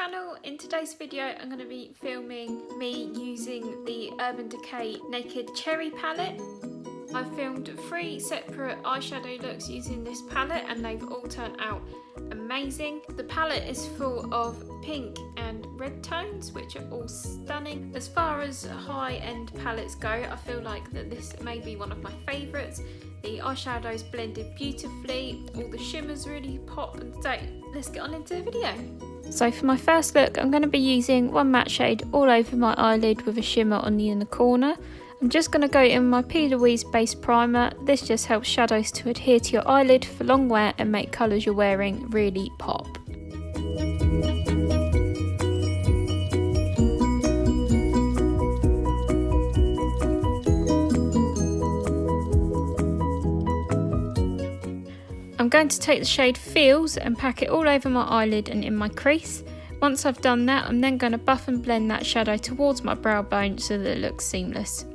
channel. In today's video I'm going to be filming me using the Urban Decay Naked Cherry palette. I filmed 3 separate eyeshadow looks using this palette and they've all turned out amazing. The palette is full of pink and red tones which are all stunning. As far as high-end palettes go, I feel like that this may be one of my favourites. The eyeshadows blended beautifully, all the shimmers really pop, and so let's get on into the video. So for my first look, I'm going to be using one matte shade all over my eyelid with a shimmer on the inner corner. I'm just going to go in my P. Louise base primer. This just helps shadows to adhere to your eyelid for long wear and make colours you're wearing really pop. I'm going to take the shade Feelz and pack it all over my eyelid and in my crease. Once I've done that, I'm then going to buff and blend that shadow towards my brow bone so that it looks seamless.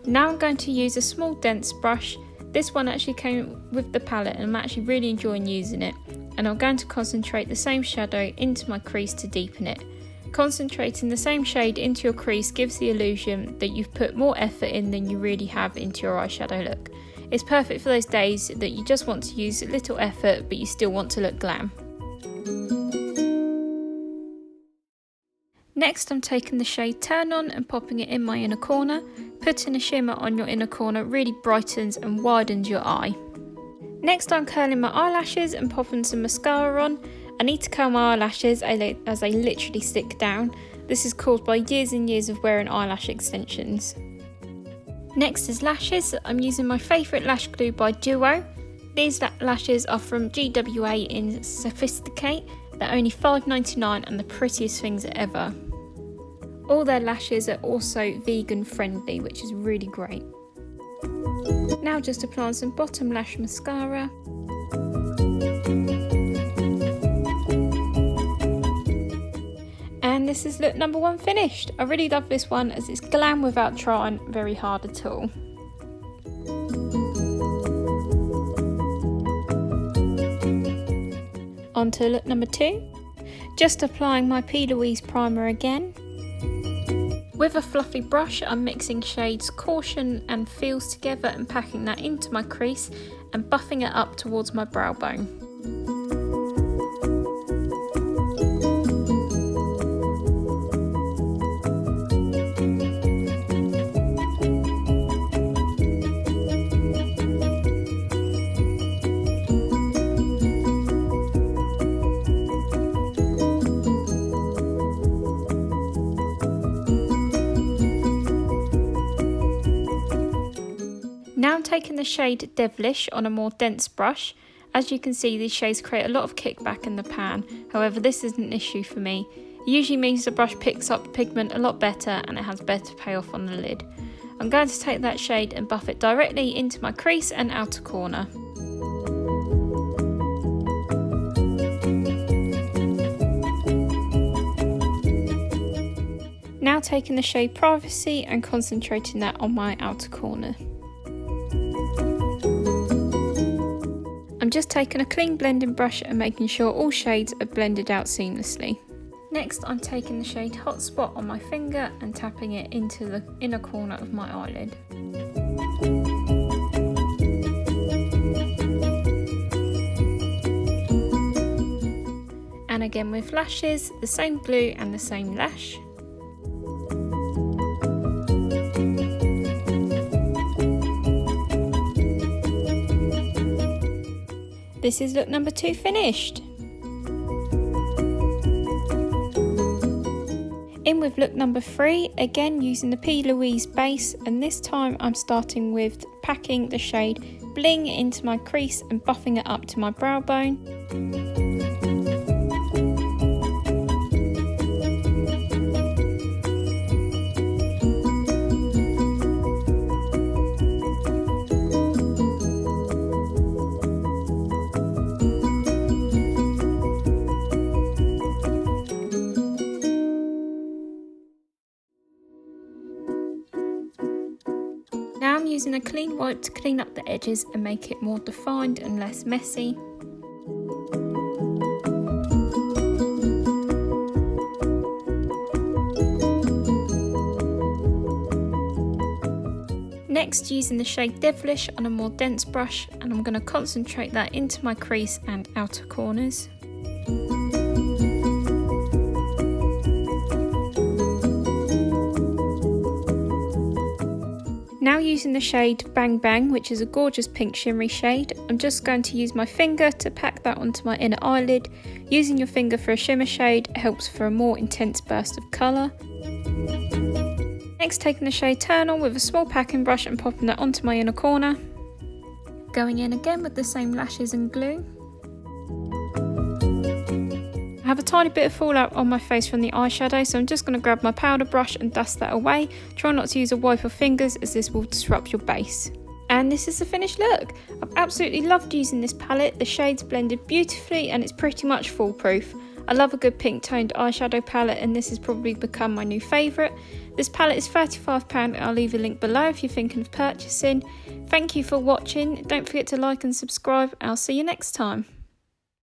Now I'm going to use a small dense brush. This one actually came with the palette and I'm actually really enjoying using it. And I'm going to concentrate the same shadow into my crease to deepen it. Concentrating the same shade into your crease gives the illusion that you've put more effort in than you really have into your eyeshadow look. It's perfect for those days that you just want to use a little effort but you still want to look glam. Next I'm taking the shade Turn On and popping it in my inner corner. Putting a shimmer on your inner corner really brightens and widens your eye. Next I'm curling my eyelashes and popping some mascara on. I need to curl my eyelashes as they literally stick down. This is caused by years and years of wearing eyelash extensions. Next is lashes. I'm using my favourite lash glue by Duo. These lashes are from GWA in Sophisticate. They're only $5.99 and the prettiest things ever. All their lashes are also vegan friendly, which is really great. Now just applying some bottom lash mascara. And this is look number 1 finished. I really love this one as it's glam without trying very hard at all. On to look number 2. Just applying my P. Louise primer again. With a fluffy brush, I'm mixing shades Caution and Feelz together and packing that into my crease and buffing it up towards my brow bone. Now I'm taking the shade Devilish on a more dense brush. As you can see, these shades create a lot of kickback in the pan. However, this isn't an issue for me. It usually means the brush picks up the pigment a lot better and it has better payoff on the lid. I'm going to take that shade and buff it directly into my crease and outer corner. Now taking the shade Privacy and concentrating that on my outer corner. I'm just taking a clean blending brush and making sure all shades are blended out seamlessly. Next I'm taking the shade Hotspot on my finger and tapping it into the inner corner of my eyelid. And again with lashes, the same glue and the same lash. This is look number 2 finished. In with look number 3, again using the P. Louise base, and this time I'm starting with packing the shade Bling into my crease and buffing it up to my brow bone. I'm using a clean wipe to clean up the edges and make it more defined and less messy. Next, using the shade Devilish on a more dense brush, and I'm going to concentrate that into my crease and outer corners. Now using the shade Bang Bang, which is a gorgeous pink shimmery shade, I'm just going to use my finger to pack that onto my inner eyelid. Using your finger for a shimmer shade helps for a more intense burst of colour. Next, taking the shade Turn On with a small packing brush and popping that onto my inner corner. Going in again with the same lashes and glue. I have a tiny bit of fallout on my face from the eyeshadow, so I'm just going to grab my powder brush and dust that away. Try not to use a wipe or fingers, as this will disrupt your base. And this is the finished look. I've absolutely loved using this palette. The shades blended beautifully and it's pretty much foolproof. I love a good pink toned eyeshadow palette, and this has probably become my new favourite. This palette is £35, I'll leave a link below if you're thinking of purchasing. Thank you for watching. Don't forget to like and subscribe. I'll see you next time.